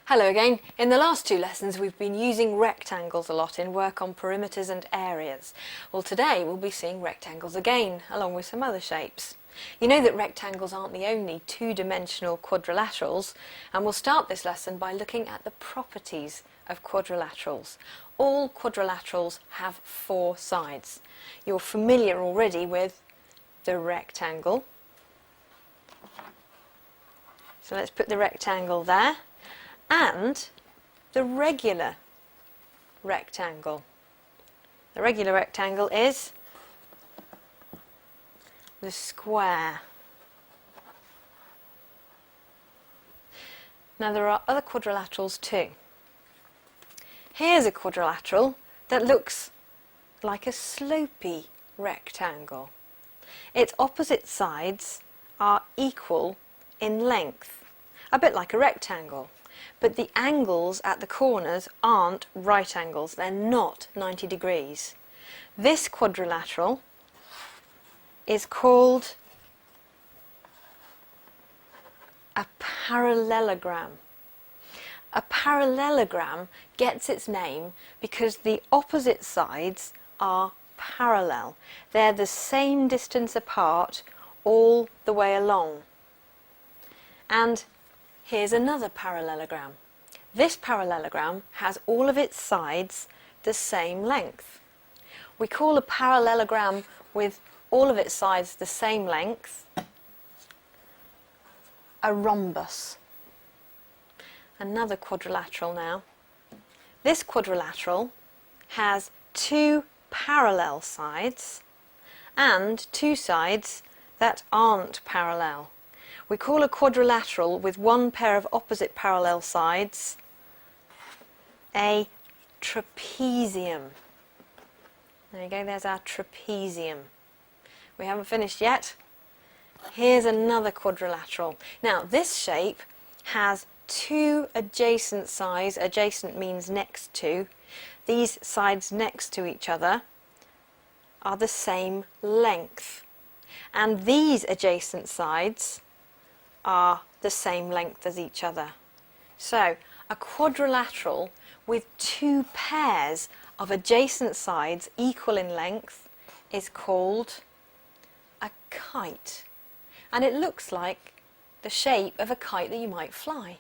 Hello again. In the last two lessons we've been using rectangles a lot in work on perimeters and areas. Well, today we'll be seeing rectangles again, along with some other shapes. You know that rectangles aren't the only two-dimensional quadrilaterals, and we'll start this lesson by looking at the properties of quadrilaterals. All quadrilaterals have four sides. You're familiar already with the rectangle. So let's put the rectangle there. And the regular rectangle. The regular rectangle is the square. Now there are other quadrilaterals too. Here's a quadrilateral that looks like a slopey rectangle. Its opposite sides are equal in length, a bit like a rectangle. But the angles at the corners aren't right angles, they're not 90 degrees. This quadrilateral is called a parallelogram. A parallelogram gets its name because the opposite sides are parallel. They're the same distance apart all the way along. And here's another parallelogram. This parallelogram has all of its sides the same length. We call a parallelogram with all of its sides the same length a rhombus. Another quadrilateral now. This quadrilateral has two parallel sides and two sides that aren't parallel. We call a quadrilateral with one pair of opposite parallel sides a trapezium. There you go, there's our trapezium. We haven't finished yet. Here's another quadrilateral. Now, this shape has two adjacent sides. Adjacent means next to. These sides next to each other are the same length. And these adjacent sides are the same length as each other. So, a quadrilateral with two pairs of adjacent sides equal in length is called a kite. And it looks like the shape of a kite that you might fly.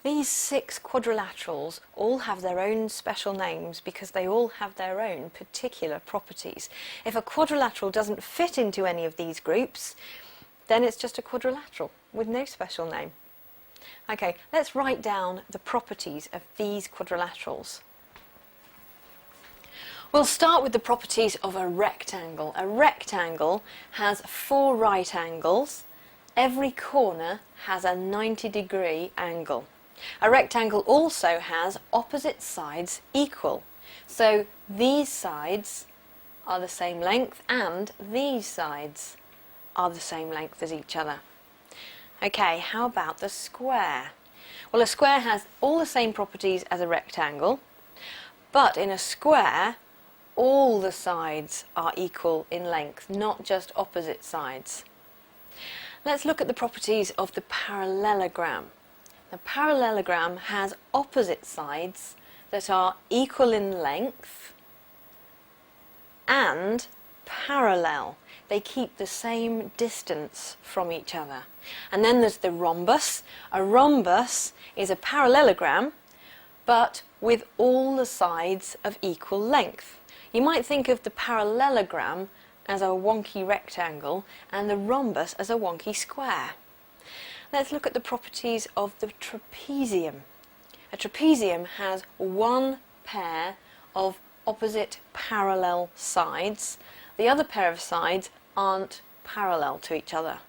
These 6 quadrilaterals all have their own special names because they all have their own particular properties. If a quadrilateral doesn't fit into any of these groups, then it's just a quadrilateral with no special name. Okay, let's write down the properties of these quadrilaterals. We'll start with the properties of a rectangle. A rectangle has 4 right angles. Every corner has a 90-degree angle. A rectangle also has opposite sides equal. So these sides are the same length and these sides are the same length as each other. Okay, how about the square? Well, a square has all the same properties as a rectangle, but in a square, all the sides are equal in length, not just opposite sides. Let's look at the properties of the parallelogram. The parallelogram has opposite sides that are equal in length and parallel. They keep the same distance from each other. And then there's the rhombus. A rhombus is a parallelogram, but with all the sides of equal length. You might think of the parallelogram as a wonky rectangle and the rhombus as a wonky square. Let's look at the properties of the trapezium. A trapezium has one pair of opposite parallel sides. The other pair of sides aren't parallel to each other.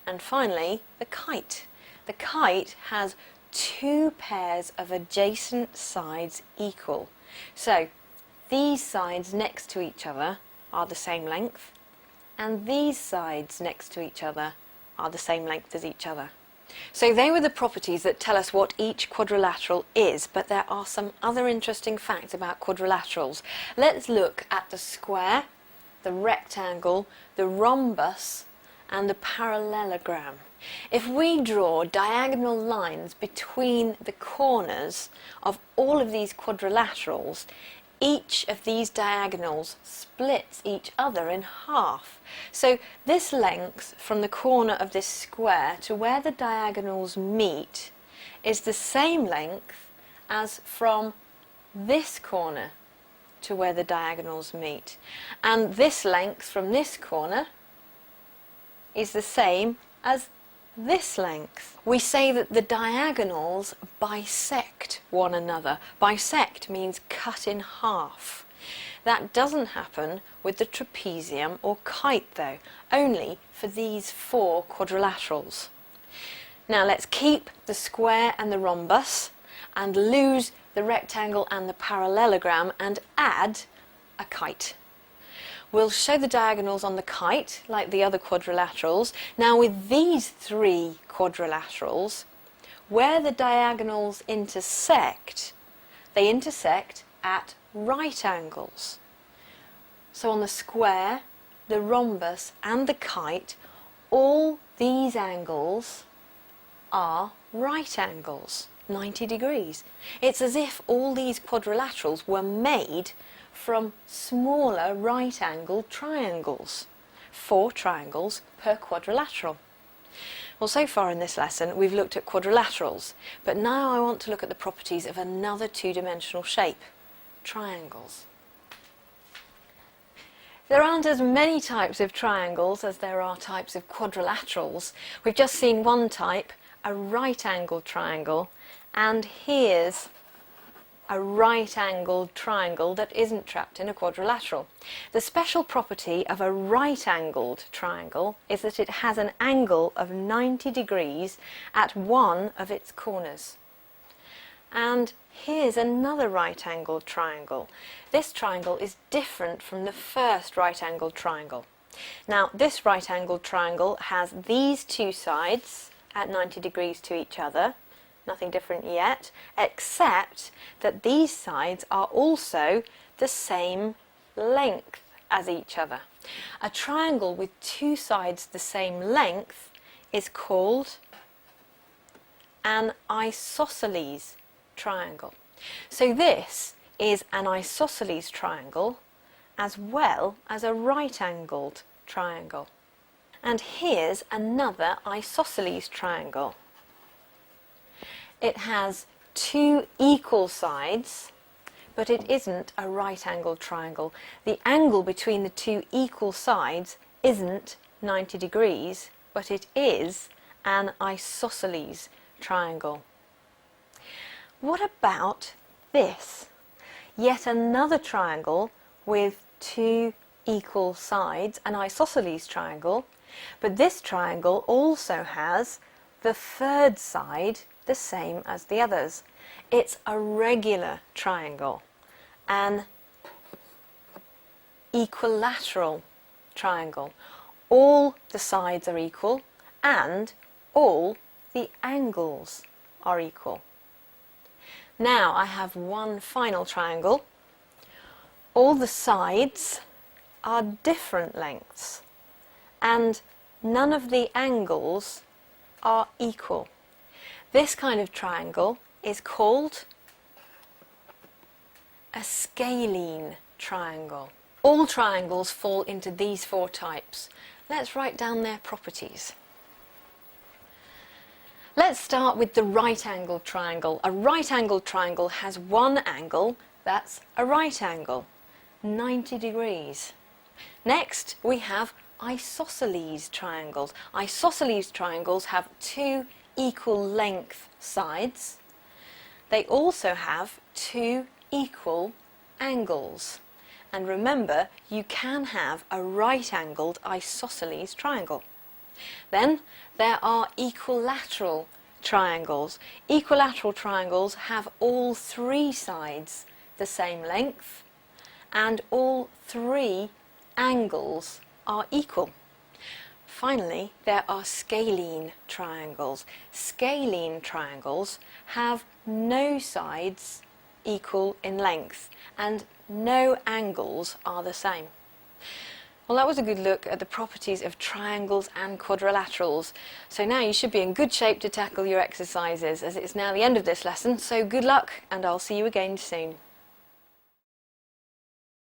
And finally, the kite. The kite has 2 pairs of adjacent sides equal. So, these sides next to each other are the same length, and these sides next to each other are the same length as each other. So they were the properties that tell us what each quadrilateral is, but there are some other interesting facts about quadrilaterals. Let's look at the square, the rectangle, the rhombus, and the parallelogram. If we draw diagonal lines between the corners of all of these quadrilaterals, each of these diagonals splits each other in half. So this length from the corner of this square to where the diagonals meet is the same length as from this corner to where the diagonals meet. And this length from this corner is the same as this length. We say that the diagonals bisect one another. Bisect means cut in half. That doesn't happen with the trapezium or kite though, only for these 4 quadrilaterals. Now let's keep the square and the rhombus and lose the rectangle and the parallelogram and add a kite. We'll show the diagonals on the kite like the other quadrilaterals. Now with these 3 quadrilaterals, where the diagonals intersect, they intersect at right angles. So on the square, the rhombus and the kite, all these angles are right angles, 90 degrees. It's as if all these quadrilaterals were made from smaller right-angled triangles. 4 triangles per quadrilateral. Well, so far in this lesson we've looked at quadrilaterals, but now I want to look at the properties of another 2-dimensional shape, triangles. There aren't as many types of triangles as there are types of quadrilaterals. We've just seen one type, a right-angled triangle, and here's a right-angled triangle that isn't trapped in a quadrilateral. The special property of a right-angled triangle is that it has an angle of 90 degrees at one of its corners. And here's another right-angled triangle. This triangle is different from the first right-angled triangle. Now, this right-angled triangle has these 2 sides at 90 degrees to each other. Nothing different yet, except that these sides are also the same length as each other. A triangle with 2 sides the same length is called an isosceles triangle. So this is an isosceles triangle as well as a right-angled triangle. And here's another isosceles triangle. It has 2 equal sides, but it isn't a right-angled triangle. The angle between the 2 equal sides isn't 90 degrees, but it is an isosceles triangle. What about this? Yet another triangle with 2 equal sides, an isosceles triangle, but this triangle also has the 3rd side the same as the others. It's a regular triangle, an equilateral triangle. All the sides are equal and all the angles are equal. Now I have one final triangle. All the sides are different lengths and none of the angles are equal. This kind of triangle is called a scalene triangle. All triangles fall into these 4 types. Let's write down their properties. Let's start with the right-angled triangle. A right-angled triangle has one angle, that's a right angle, 90 degrees. Next, we have isosceles triangles. Isosceles triangles have 2 equal length sides. They also have 2 equal angles. And remember, you can have a right-angled isosceles triangle. Then there are equilateral triangles. Equilateral triangles have all 3 sides the same length and all 3 angles are equal. Finally, there are scalene triangles. Scalene triangles have no sides equal in length and no angles are the same. Well, that was a good look at the properties of triangles and quadrilaterals. So now you should be in good shape to tackle your exercises, as it's now the end of this lesson. So good luck, and I'll see you again soon.